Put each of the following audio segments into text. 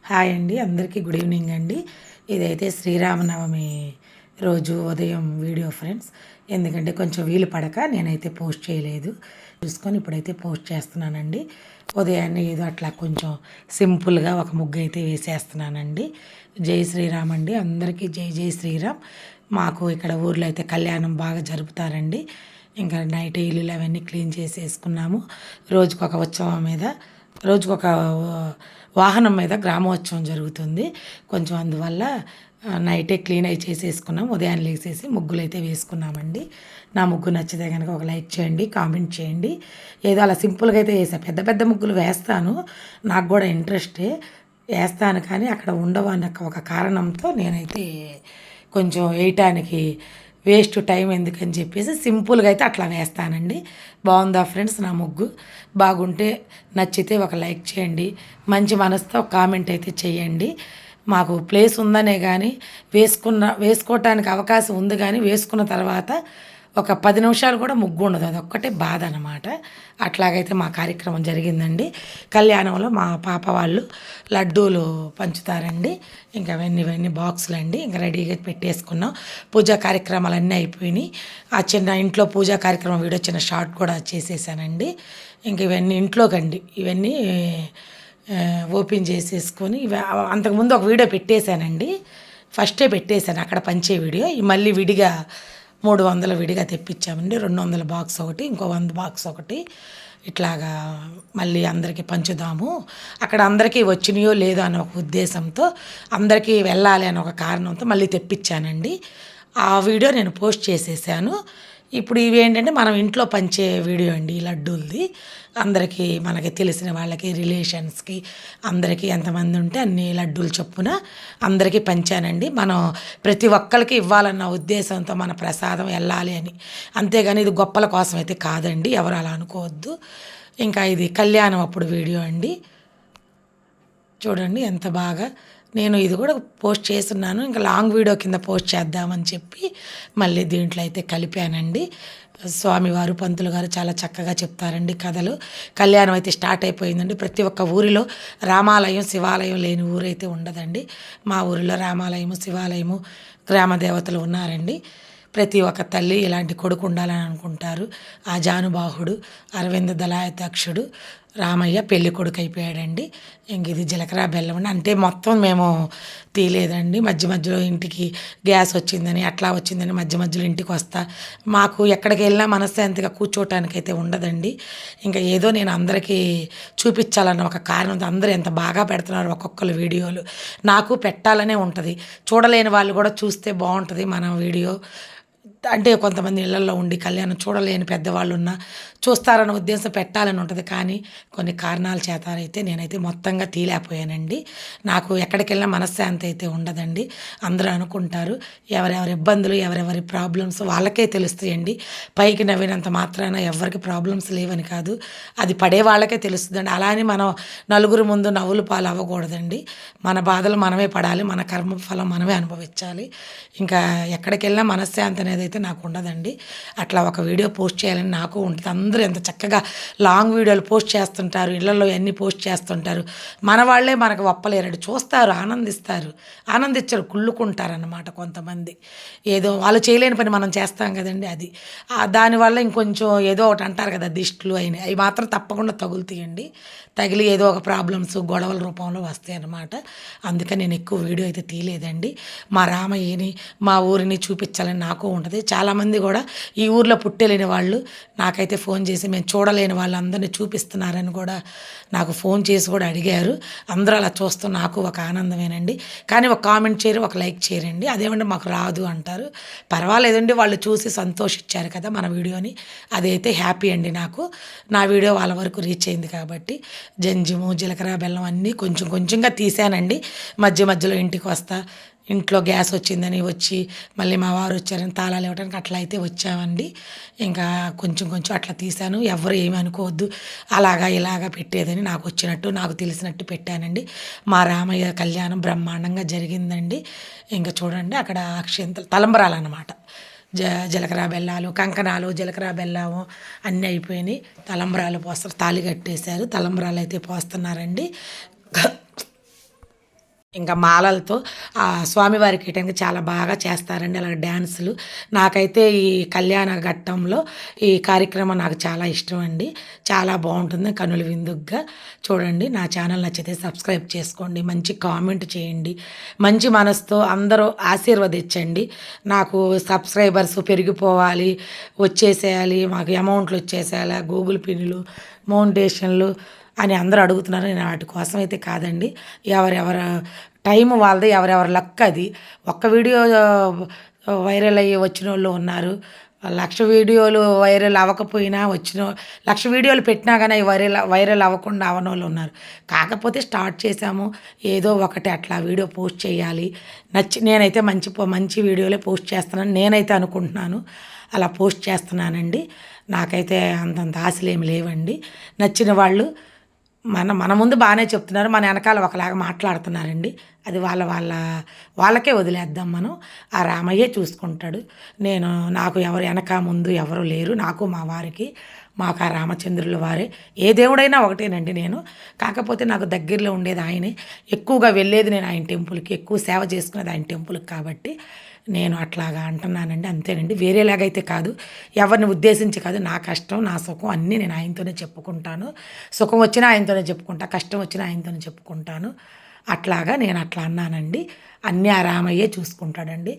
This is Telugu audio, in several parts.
హాయ్ అండి, అందరికీ గుడ్ ఈవినింగ్ అండి. ఇదైతే శ్రీరామనవమి రోజు ఉదయం వీడియో ఫ్రెండ్స్. ఎందుకంటే కొంచెం వీలు పడక నేనైతే పోస్ట్ చేయలేదు. చూసుకొని ఇప్పుడైతే పోస్ట్ చేస్తున్నానండి. ఉదయాన్నే ఏదో అట్లా కొంచెం సింపుల్గా ఒక ముగ్గు అయితే వేసేస్తున్నానండి. జై శ్రీరామ్ అండి, అందరికీ జై జై శ్రీరామ్. మాకు ఇక్కడ ఊర్లో అయితే కళ్యాణం బాగా జరుపుతారండి. ఇంకా నైట్ ఇల్లులు అవన్నీ క్లీన్ చేసేసుకున్నాము. రోజుకొక ఉత్సవం మీద, రోజుకొక వాహనం మీద గ్రామోత్సవం జరుగుతుంది. కొంచెం అందువల్ల నైటే క్లీన్ అయి చేసేసుకున్నాం. ఉదయాన్నే లేసేసి ముగ్గులు అయితే వేసుకున్నామండి. నా ముగ్గు నచ్చితే కనుక ఒక లైక్ చేయండి, కామెంట్ చేయండి. ఏదో అలా సింపుల్గా అయితే వేసా. పెద్ద పెద్ద ముగ్గులు వేస్తాను, నాకు కూడా ఇంట్రెస్టే, వేస్తాను. కానీ అక్కడ ఉండవు అన్న ఒక కారణంతో నేనైతే కొంచెం వేయటానికి వేస్ట్ టైం ఎందుకని చెప్పేసి సింపుల్గా అయితే అట్లా వేస్తానండి. బాగుందా ఫ్రెండ్స్ నా ముగ్గు? బాగుంటే నచ్చితే ఒక లైక్ చేయండి, మంచి మనసుతో కామెంట్ అయితే చేయండి. మాకు ప్లేస్ ఉందనే కానీ వేసుకోవటానికి అవకాశం ఉంది, కానీ వేసుకున్న తర్వాత ఒక 10 నిమిషాలు కూడా ముగ్గు ఉండదు. అదొక్కటే బాధ అనమాట. అట్లాగైతే మా కార్యక్రమం జరిగిందండి. కళ్యాణంలో మా పాప వాళ్ళు లడ్డూలు పంచుతారండి. ఇంకా ఇవన్నీ బాక్సులు అండి, ఇంకా రెడీగా పెట్టేసుకున్నాం. పూజా కార్యక్రమాలు అన్నీ అయిపోయినాయి. ఆ చిన్న ఇంట్లో పూజా కార్యక్రమం వీడియో చిన్న షార్ట్ కూడా చేసేసానండి. ఇంక ఇవన్నీ ఇంట్లోకండి, ఇవన్నీ ఓపెన్ చేసేసుకొని అంతకుముందు ఒక వీడియో పెట్టేశానండి. ఫస్టే పెట్టేశాను అక్కడ పంచే వీడియో. మళ్ళీ విడిగా 300 విడిగా తెప్పించామండి. 200 బాక్స్ ఒకటి, ఇంకో 100 బాక్స్ ఒకటి. ఇట్లాగా మళ్ళీ అందరికీ పంచుదాము, అక్కడ అందరికీ వచ్చినాయో లేదో అన్న ఒక ఉద్దేశంతో, అందరికీ వెళ్ళాలి అని ఒక కారణంతో మళ్ళీ తెప్పించానండి. ఆ వీడియో నేను పోస్ట్ చేసేసాను. ఇప్పుడు ఇవి ఏంటంటే మనం ఇంట్లో పంచే వీడియో అండి, ఈ లడ్డూలది. అందరికీ, మనకి తెలిసిన వాళ్ళకి, రిలేషన్స్కి, అందరికీ ఎంతమంది ఉంటే అన్ని లడ్డూలు చొప్పున అందరికీ పంచానండి. మనం ప్రతి ఒక్కరికి ఇవ్వాలన్న ఉద్దేశంతో మన ప్రసాదం వెళ్ళాలి అని, అంతేగాని ఇది గొప్పల కోసం అయితే కాదండి, ఎవరు అలా అనుకోవద్దు. ఇంకా ఇది కళ్యాణం అప్పుడు వీడియో అండి. చూడండి ఎంత బాగా, నేను ఇది కూడా పోస్ట్ చేస్తున్నాను. ఇంకా లాంగ్ వీడియో కింద పోస్ట్ చేద్దామని చెప్పి మళ్ళీ దీంట్లో అయితే కలిపానండి. స్వామివారు, పంతులు గారు చాలా చక్కగా చెప్తారండి కథలు. కళ్యాణం అయితే స్టార్ట్ అయిపోయిందండి. ప్రతి ఒక్క ఊరిలో రామాలయం, శివాలయం లేని ఊరైతే ఉండదండి. మా ఊరిలో రామాలయము, శివాలయము, గ్రామ దేవతలు ఉన్నారండి. ప్రతి ఒక్క తల్లి ఇలాంటి కొడుకు ఉండాలని అనుకుంటారు. ఆ జానుబాహుడు అరవింద దళాయతాక్షుడు రామయ్య పెళ్లి కొడుకు అయిపోయాడండి. ఇంక ఇది జీలకర్ర బెల్లం అండి. అంటే మొత్తం మేము తీయలేదండి, మధ్య మధ్యలో ఇంటికి గ్యాస్ వచ్చిందని, అట్లా వచ్చిందని మధ్య మధ్యలో ఇంటికి వస్తా. మాకు ఎక్కడికి వెళ్ళినా మనశ్శాంతిగా కూర్చోటానికి అయితే ఉండదండి. ఇంకా ఏదో నేను అందరికీ చూపించాలన్న ఒక కారణంతో, అందరూ ఎంత బాగా పెడుతున్నారు ఒక్కొక్కరు వీడియోలు. నాకు పెట్టాలనే ఉంటుంది, చూడలేని వాళ్ళు కూడా చూస్తే బాగుంటుంది మన వీడియో. అంటే కొంతమంది ఇళ్లల్లో ఉండి కళ్యాణం చూడలేని పెద్దవాళ్ళు ఉన్నా చూస్తారన్న ఉద్దేశం పెట్టాలని ఉంటుంది. కానీ కొన్ని కారణాల చేత అయితే నేనైతే మొత్తంగా తీయలేకపోయానండి. నాకు ఎక్కడికి వెళ్ళినా మనశ్శాంతి అయితే ఉండదండి. అందరూ అనుకుంటారు, ఎవరెవరి ఇబ్బందులు, ఎవరెవరి ప్రాబ్లమ్స్ వాళ్ళకే తెలుస్తాయండి. పైకి నవ్వినంత మాత్రాన ఎవరికి ప్రాబ్లమ్స్ లేవని కాదు, అది పడే వాళ్ళకే తెలుస్తుందండి. అలా అని మనం నలుగురు ముందు నవ్వులు పాలు అవ్వకూడదండి. మన బాధలు మనమే పడాలి, మన కర్మ ఫలం మనమే అనుభవించాలి. ఇంకా ఎక్కడికి వెళ్ళినా మనశ్శాంతి అనేది అయితే నాకు ఉండదండి. అట్లా ఒక వీడియో పోస్ట్ చేయాలని నాకు ఉంటుంది. అందరూ ఎంత చక్కగా లాంగ్ వీడియోలు పోస్ట్ చేస్తుంటారు, ఇళ్లలో అన్నీ పోస్ట్ చేస్తుంటారు. మన వాళ్ళే మనకు ఒప్పలేరండి, చూస్తారు, ఆనందించరు, కుళ్ళుకుంటారన్నమాట కొంతమంది. ఏదో వాళ్ళు చేయలేని పని మనం చేస్తాం కదండి, అది దానివల్ల ఇంకొంచెం ఏదో ఒకటి అంటారు కదా, దిష్టిలు అయినాయి, అవి మాత్రం తప్పకుండా తగులుతాయండి. తగిలి ఏదో ఒక ప్రాబ్లమ్స్, గొడవల రూపంలో వస్తాయి అన్నమాట. అందుకని నేను ఎక్కువ వీడియో అయితే తీయలేదండి. మా రామయ్యని, మా ఊరిని చూపించాలని నాకు ఉంటుంది. చాలామంది కూడా ఈ ఊర్లో పుట్టెలేని వాళ్ళు నాకైతే ఫోన్ చేసి మేము చూడలేని వాళ్ళందరినీ చూపిస్తున్నారని కూడా నాకు ఫోన్ చేసి కూడా అడిగారు. అందరూ అలా చూస్తూ నాకు ఒక ఆనందమేనండి. కానీ ఒక కామెంట్ చేయరు, ఒక లైక్ చేయరండి. అదేమంటే మాకు రాదు అంటారు. పర్వాలేదండి, వాళ్ళు చూసి సంతోషించారు కదా మన వీడియోని, అదైతే హ్యాపీ అండి నాకు. నా వీడియో వాళ్ళ వరకు రీచ్ అయింది కాబట్టి జంజుము, జీలకర్ర బెల్లం అన్నీ కొంచెం కొంచెంగా తీసానండి. మధ్య మధ్యలో ఇంటికి వస్తా, ఇంట్లో గ్యాస్ వచ్చిందని వచ్చి, మళ్ళీ మా వారు వచ్చారని తాళాలు ఇవ్వడానికి అట్లా అయితే వచ్చామండి. ఇంకా కొంచెం కొంచెం అట్లా తీశాను. ఎవరు ఏమి అనుకోవద్దు, అలాగా ఇలాగా పెట్టేదని నాకు వచ్చినట్టు, నాకు తెలిసినట్టు పెట్టానండి. మా రామయ్య కళ్యాణం బ్రహ్మాండంగా జరిగిందండి. ఇంకా చూడండి అక్కడ అక్షంతలు, తలంబరాలు అన్నమాట. జీలకర్ర బెల్లాలు, కంకణాలు, జీలకర్ర బెల్లము అన్నీ అయిపోయినాయి. తలంబరాలు పోస్తారు, తాళి కట్టేశారు, తలంబరాలు అయితే పోస్తున్నారండి. ఇంకా మాలలతో స్వామివారికి ఇయటానికి చాలా బాగా చేస్తారండి అలాగ డ్యాన్సులు. నాకైతే ఈ కళ్యాణ ఘట్టంలో ఈ కార్యక్రమం నాకు చాలా ఇష్టం అండి. చాలా బావుంటుంది కనుల విందుగా. చూడండి నా ఛానల్ నచ్చితే సబ్స్క్రైబ్ చేసుకోండి. మంచి కామెంట్ చేయండి. మంచి మనసుతో అందరూ ఆశీర్వదించండి. నాకు సబ్స్క్రైబర్స్ పెరిగిపోవాలి, వచ్చేసేయాలి, మాకు అమౌంట్లు వచ్చేసేయాలి, గూగుల్ పిన్నులు, మౌంటేషన్లు అని అందరూ అడుగుతున్నారు. నేను వాటి కోసం అయితే కాదండి. ఎవరెవర టైం వాళ్ళది, ఎవరెవరి లక్ అది. ఒక్క వీడియో వైరల్ అయ్యి వచ్చినోళ్ళు ఉన్నారు. 1,00,000 వీడియోలు వైరల్ అవ్వకపోయినా 1,00,000 వీడియోలు పెట్టినా గానీ అవి వైరల్ అవ్వకుండా అవ్వనోళ్ళు ఉన్నారు. కాకపోతే స్టార్ట్ చేశాము. ఏదో ఒకటి అట్లా వీడియో పోస్ట్ చేయాలి. నేనైతే మంచి వీడియోలే పోస్ట్ చేస్తున్నాను నేనైతే అనుకుంటున్నాను. అలా పోస్ట్ చేస్తున్నానండి. నాకైతే అంతంత ఆశలేమి లేవండి. నచ్చిన వాళ్ళు మన ముందు బాగానే చెప్తున్నారు. మన వెనకాల ఒకలాగా మాట్లాడుతున్నారండి. అది వాళ్ళకే వదిలేద్దాం మనం. ఆ రామయ్యే చూసుకుంటాడు. నాకు ఎవరు వెనక ముందు ఎవరు లేరు. నాకు మా వారికి మాకు ఆ రామచంద్రుల వారే. ఏ దేవుడైనా ఒకటేనండి నేను. కాకపోతే నాకు దగ్గరలో ఉండేది ఆయనే. ఎక్కువగా వెళ్ళేది నేను ఆయన టెంపుల్‌కి. ఎక్కువ సేవ చేసుకునేది ఆయన టెంపుల్‌కి కాబట్టి నేను అట్లాగా అంటున్నానండి. అంతేనండి. వేరేలాగైతే కాదు. ఎవరిని ఉద్దేశించి కాదు. నా కష్టం, నా సుఖం అన్నీ నేను ఆయనతోనే చెప్పుకుంటాను. సుఖం వచ్చినా ఆయనతోనే చెప్పుకుంటా. కష్టం వచ్చినా ఆయనతోనే చెప్పుకుంటాను. అట్లాగా నేను అట్లా అన్నానండి. అన్నీ ఆ రామయ్యే చూసుకుంటాడండి.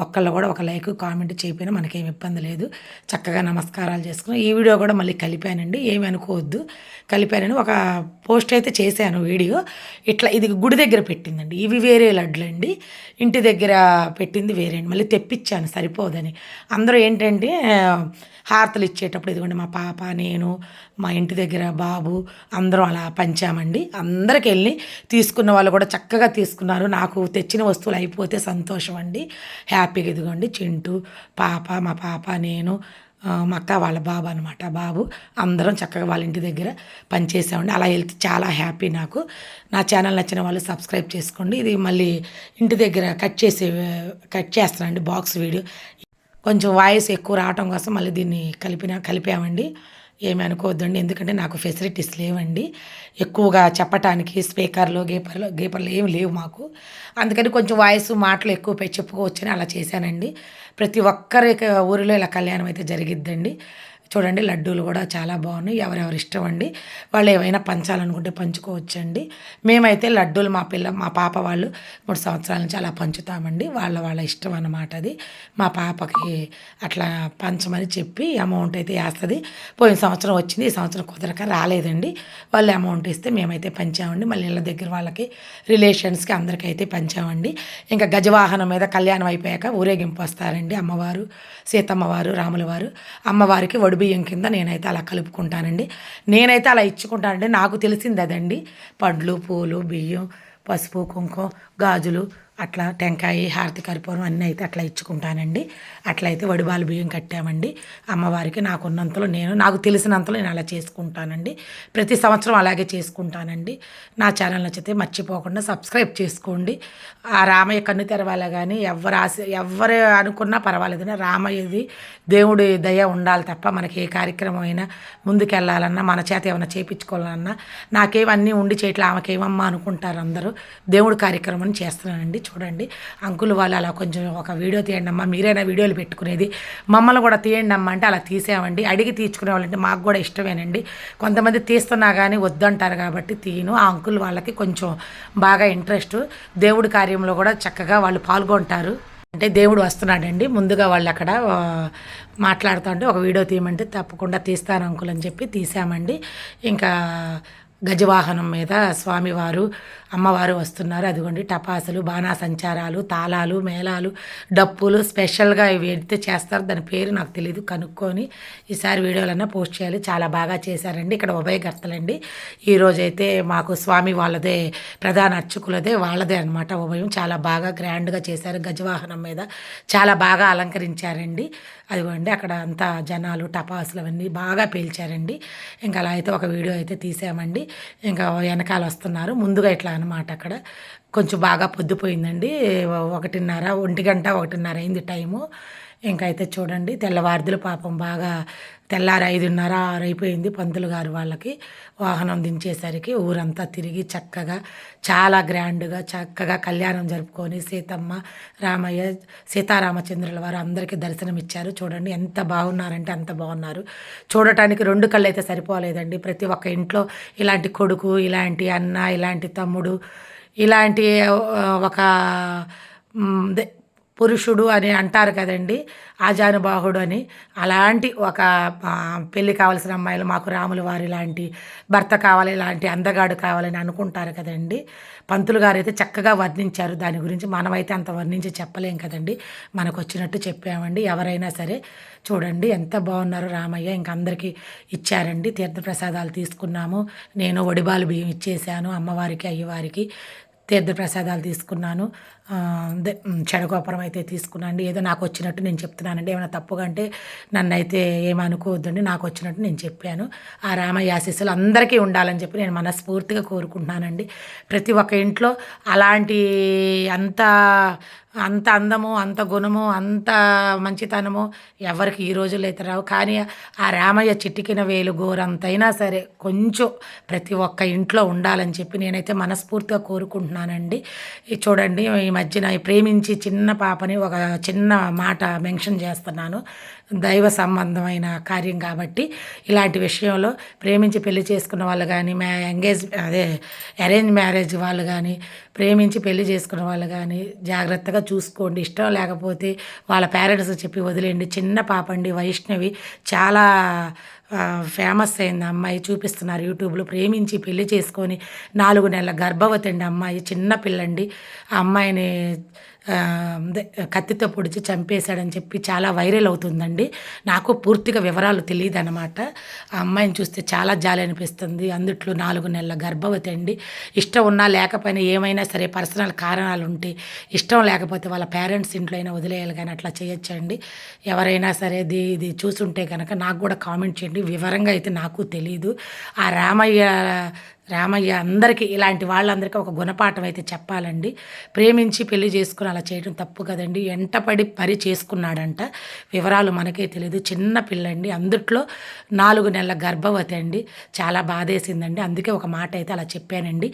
ఒక్కళ్ళు కూడా ఒక లైక్, కామెంట్ చేయకపోయినా మనకేమి ఇబ్బంది లేదు. చక్కగా నమస్కారాలు చేసుకుని ఈ వీడియో కూడా మళ్ళీ కలిపానండి. ఏమి అనుకోవద్దు. కలిపానని ఒక పోస్ట్ అయితే చేశాను వీడియో. ఇట్లా ఇది గుడి దగ్గర పెట్టిందండి. ఇవి వేరే లడ్లండి. ఇంటి దగ్గర పెట్టింది వేరే అండి. మళ్ళీ తెప్పించాను సరిపోదని. అందరూ ఏంటంటే హారతలు ఇచ్చేటప్పుడు ఇదిగోండి మా పాప, నేను, మా ఇంటి దగ్గర బాబు అందరం అలా పంచామండి. అందరికి వెళ్ళి తీసుకున్న వాళ్ళు కూడా చక్కగా తీసుకున్నారు. నాకు తెచ్చిన వస్తువులు అయిపోతే సంతోషం అండి. హ్యాపీగా ఇదిగోండి చింటూ, మా పాప, నేను, మా అక్క వాళ్ళ బాబు అనమాట. బాబు అందరం చక్కగా వాళ్ళ ఇంటి దగ్గర పనిచేసామండి. అలా వెళ్తే చాలా హ్యాపీ నాకు. నా ఛానల్ నచ్చిన వాళ్ళు సబ్స్క్రైబ్ చేసుకోండి. ఇది మళ్ళీ ఇంటి దగ్గర కట్ చేస్తానండి బాక్స్ వీడియో. కొంచెం వాయిస్ ఎక్కువ రావటం కోసం మళ్ళీ దీన్ని కలిపామండి. ఏమి అనుకోవద్దండి. ఎందుకంటే నాకు ఫెసిలిటీస్ లేవండి. ఎక్కువగా చెప్పటానికి స్పీకర్లు, గీపర్లు ఏమి లేవు మాకు. అందుకని కొంచెం వాయిస్ మాటలు ఎక్కువ చెప్పుకోవచ్చని అలా చేశానండి. ప్రతి ఒక్కరి ఊరిలో ఇలా కళ్యాణం అయితే జరిగిద్దండి. చూడండి లడ్డూలు కూడా చాలా బాగున్నాయి. ఎవరెవరి ఇష్టం అండి. వాళ్ళు ఏమైనా పంచాలనుకుంటే పంచుకోవచ్చండి. మేమైతే లడ్డూలు మా పాప వాళ్ళు 3 సంవత్సరాల నుంచి అలా పంచుతామండి. వాళ్ళ ఇష్టం అన్నమాట అది. మా పాపకి అట్లా పంచమని చెప్పి అమౌంట్ అయితే వేస్తుంది. పోయిన సంవత్సరం వచ్చింది. ఈ సంవత్సరం కుదరక రాలేదండి. వాళ్ళు అమౌంట్ ఇస్తే మేమైతే పంచామండి. మళ్ళీ ఇళ్ళ దగ్గర వాళ్ళకి, రిలేషన్స్కి అందరికీ అయితే పంచామండి. ఇంకా గజవాహనం మీద కళ్యాణం అయిపోయాక ఊరేగింపు వస్తారండి అమ్మవారు, సీతమ్మవారు, రాములవారు. అమ్మవారికి బియ్యం కింద నేనైతే అలా కలుపుకుంటానండి. నేనైతే అలా ఇచ్చుకుంటానండి. నాకు తెలిసింది అదండి. పండ్లు, పూలు, బియ్యం, పసుపు, కుంకుమ, గాజులు, అట్లా టెంకాయ, హారతి కర్పూరం అన్నీ అయితే అట్లా ఇచ్చుకుంటానండి. అట్లయితే వడిబాలు బియ్యం కట్టామండి అమ్మవారికి. నాకు తెలిసినంతలో నేను అలా చేసుకుంటానండి. ప్రతి సంవత్సరం అలాగే చేసుకుంటానండి. నా ఛానల్ నచ్చితే మర్చిపోకుండా సబ్స్క్రైబ్ చేసుకోండి. ఆ రామయ్య కన్ను తెరవాల కానీ ఎవరు అనుకున్నా పర్వాలేదని రామయ్యది దేవుడి దయ ఉండాలి తప్ప మనకి ఏ కార్యక్రమం అయినా ముందుకెళ్ళాలన్నా, మన చేత ఏమైనా చేయించుకోవాలన్నా నాకేమన్నీ ఉండి చేయట్లా ఆమెకేమమ్మా అనుకుంటారు అందరూ. దేవుడి కార్యక్రమం చేస్తున్నానండి. చూడండి అంకుల్ వాళ్ళు అలా కొంచెం ఒక వీడియో తీయండి అమ్మా, మీరైనా వీడియోలు పెట్టుకునేది, మమ్మల్ని కూడా తీయండి అమ్మ అంటే అలా తీసామండి. అడిగి తీర్చుకునే వాళ్ళంటే మాకు కూడా ఇష్టమేనండి. కొంతమంది తీస్తున్నా కానీ వద్దంటారు కాబట్టి తీయను. ఆ అంకుల్ వాళ్ళకి కొంచెం బాగా ఇంట్రెస్ట్. దేవుడి కార్యంలో కూడా చక్కగా వాళ్ళు పాల్గొంటారు. అంటే దేవుడు వస్తున్నాడండి. ముందుగా వాళ్ళు అక్కడ మాట్లాడుతూ ఉంటే ఒక వీడియో తీయమంటే తప్పకుండా తీస్తాను అంకుల్ అని చెప్పి తీసామండి. ఇంకా గజవాహనం మీద స్వామివారు, అమ్మవారు వస్తున్నారు. అదిగోండి టపాసులు, బాణాసంచారాలు, తాళాలు, మేళాలు, డప్పులు స్పెషల్గా ఇవి అయితే చేస్తారు. దాని పేరు నాకు తెలియదు, కనుక్కొని ఈసారి వీడియోలన్నా పోస్ట్ చేయాలి. చాలా బాగా చేశారండి. ఇక్కడ ఉభయకర్తలండి. ఈరోజైతే మాకు స్వామి వాళ్ళదే, ప్రధాన అర్చకులదే వాళ్ళదే అనమాట ఉభయం. చాలా బాగా గ్రాండ్గా చేశారు. గజవాహనం మీద చాలా బాగా అలంకరించారండి. అదిగోండి అక్కడ అంతా జనాలు, టపాసులు అవన్నీ బాగా పేల్చారండి. ఇంకా అలా అయితే ఒక వీడియో అయితే తీసామండి. ఇంకా వెనకాల వస్తున్నారు. ముందుగా ఇట్లా అనమాట. అక్కడ కొంచెం బాగా పొద్దుపోయిందండి. 1:30 అయింది టైము. ఇంకైతే చూడండి తెల్లవారుదులు పాపం బాగా తెల్లారి 5:30, 6 అయిపోయింది పంతులు గారు వాళ్ళకి వాహనం దించేసరికి. ఊరంతా తిరిగి చక్కగా చాలా గ్రాండ్‌గా చక్కగా కళ్యాణం జరుపుకొని సీతమ్మ, రామయ్య, సీతారామచంద్రుల వారు అందరికీ దర్శనమిచ్చారు. చూడండి ఎంత బాగున్నారంటే అంత బాగున్నారు. చూడటానికి 2 కళ్ళైతే సరిపోలేదండి. ప్రతి ఒక్క ఇంట్లో ఇలాంటి కొడుకు, ఇలాంటి అన్న, ఇలాంటి తమ్ముడు, ఇలాంటి ఒక అదే పురుషుడు అని అంటారు కదండీ! ఆజానుబాహుడు అని. అలాంటి ఒక పెళ్లి కావాల్సిన అమ్మాయిలు మాకు రాముల వారి లాంటి భర్త కావాలి, ఇలాంటి అందగాడు కావాలని అనుకుంటారు కదండీ! పంతులు గారైతే చక్కగా వర్ణించారు. దాని గురించి మనమైతే అంత వర్ణించి చెప్పలేం కదండీ! మనకొచ్చినట్టు చెప్పామండి. ఎవరైనా సరే చూడండి ఎంత బాగున్నారో రామయ్య. ఇంక అందరికీ ఇచ్చారండి. తీర్థప్రసాదాలు తీసుకున్నాము. నేను ఒడిబాలు బియ్యం ఇచ్చేసాను అమ్మవారికి, అయ్యవారికి. తీర్థప్రసాదాలు తీసుకున్నాను. అదే చెడగోపురం అయితే తీసుకున్నానండి. ఏదో నాకొచ్చినట్టు నేను చెప్తున్నానండి. ఏమైనా తప్పుగా అంటే నన్నైతే ఏమనుకోవద్దండి. నాకొచ్చినట్టు నేను చెప్పాను. ఆ రామయ్య ఆశీస్సులు అందరికీ ఉండాలని చెప్పి నేను మనస్ఫూర్తిగా కోరుకుంటున్నానండి. ప్రతి ఒక్క ఇంట్లో అలాంటి అంత అంత అందము, అంత గుణము, అంత మంచితనము ఎవరికి ఈ రోజుల్లో అయితే రావు. కానీ ఆ రామయ్య చిటికిన వేలు గోరంతైనా సరే కొంచెం ప్రతి ఒక్క ఇంట్లో ఉండాలని చెప్పి నేనైతే మనస్ఫూర్తిగా కోరుకుంటున్నానండి. చూడండి ఈ మధ్యన ఈ ప్రేమించి చిన్న పాపని ఒక చిన్న మాట మెన్షన్ చేస్తున్నాను. దైవ సంబంధమైన కార్యం కాబట్టి ఇలాంటి విషయంలో ప్రేమించి పెళ్లి చేసుకున్న వాళ్ళు కానీ, అరేంజ్ మ్యారేజ్ వాళ్ళు కానీ, ప్రేమించి పెళ్లి చేసుకున్న వాళ్ళు కానీ జాగ్రత్తగా చూసుకోండి. ఇష్టం లేకపోతే వాళ్ళ పేరెంట్స్ చెప్పి వదిలేయండి. చిన్న పాప అండి వైష్ణవి, చాలా ఫేమస్ అయింది అమ్మాయి. చూపిస్తున్నారు యూట్యూబ్లో. ప్రేమించి పెళ్లి చేసుకొని 4 నెలల గర్భవతి అండి అమ్మాయి. చిన్న పిల్లండి. ఆ అమ్మాయిని అదే కత్తితో పొడిచి చంపేశాడని చెప్పి చాలా వైరల్ అవుతుందండి. నాకు పూర్తిగా వివరాలు తెలీదనమాట. ఆ అమ్మాయిని చూస్తే చాలా జాలి అనిపిస్తుంది. అందుట్లో 4 నెలల గర్భవతి అండి. ఇష్టం ఉన్నా లేకపోయినా ఏమైనా సరే పర్సనల్ కారణాలు ఉంటే, ఇష్టం లేకపోతే వాళ్ళ పేరెంట్స్ ఇంట్లో అయినా వదిలేయాలి కానీ అట్లా చేయొచ్చండి. ఎవరైనా సరే ఇది చూసుంటే కనుక నాకు కూడా కామెంట్ చేయండి. వివరంగా అయితే నాకు తెలీదు. ఆ రామయ్య అందరికీ ఇలాంటి వాళ్ళందరికీ ఒక గుణపాఠం అయితే చెప్పాలండి. ప్రేమించి పెళ్లి చేసుకొని అలా చేయడం తప్పు కదండీ! ఎంటపడి మరీ చేసుకున్నాడంట. వివరాలు మనకే తెలీదు. చిన్న పిల్లండి. అందుట్లో 4 నెలల గర్భవతి అండి. చాలా బాధేసిందండి. అందుకే ఒక మాట అయితే అలా చెప్పానండి.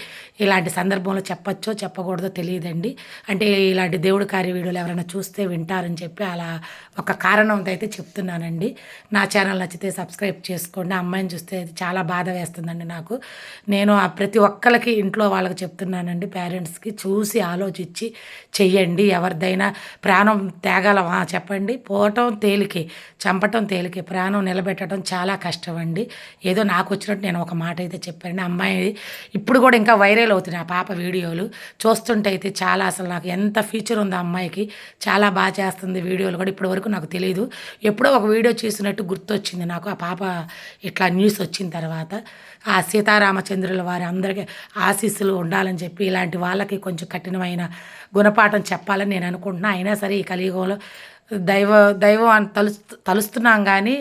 ఇలాంటి సందర్భంలో చెప్పచ్చో చెప్పకూడదో తెలియదండి. అంటే ఇలాంటి దేవుడి కార్య వీడియోలు ఎవరైనా చూస్తే వింటారని చెప్పి అలా ఒక కారణంతో అయితే చెప్తున్నానండి. నా ఛానల్ నచ్చితే సబ్స్క్రైబ్ చేసుకోండి. ఆ అమ్మాయిని చూస్తే చాలా బాధ వేస్తుందండి నాకు. నేను ప్రతి ఒక్కళ్ళకి ఇంట్లో వాళ్ళకి చెప్తున్నానండి, పేరెంట్స్‌కి చూసి ఆలోచించి చెయ్యండి. ఎవరిదైనా ప్రాణం త్యాగలమా చెప్పండి? పోవటం తేలికే, చంపటం తేలికే, ప్రాణం నిలబెట్టడం చాలా కష్టం అండి. ఏదో నాకొచ్చినట్టు నేను ఒక మాట అయితే చెప్పానండి. అమ్మాయి ఇప్పుడు కూడా ఇంకా వైరల్ అవుతున్నాయి ఆ పాప వీడియోలు. చూస్తుంటే అయితే చాలా అసలు నాకు ఎంత ఫ్యూచర్ ఉందో ఆ అమ్మాయికి. చాలా బాగా చేస్తుంది వీడియోలు కూడా. ఇప్పటివరకు నాకు తెలీదు. ఎప్పుడో ఒక వీడియో చూసినట్టు గుర్తొచ్చింది నాకు ఆ పాప ఇట్లా న్యూస్ వచ్చిన తర్వాత. ఆ సీతారామచంద్రుల వారి అందరికీ ఆశీస్సులు ఉండాలని చెప్పి ఇలాంటి వాళ్ళకి కొంచెం కఠినమైన గుణపాఠం చెప్పాలని నేను అనుకుంటున్నా. అయినా సరే ఈ కలియుగంలో దైవ దైవం అని తలుస్తున్నాం కానీ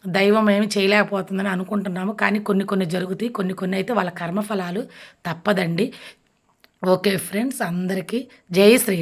దైవం ఏమి చేయలేకపోతుందని అనుకుంటున్నాము. కానీ కొన్ని కొన్ని జరుగుతాయి. కొన్ని అయితే వాళ్ళ కర్మఫలాలు తప్పదండి. ఓకే ఫ్రెండ్స్, అందరికీ జై శ్రీరామ్.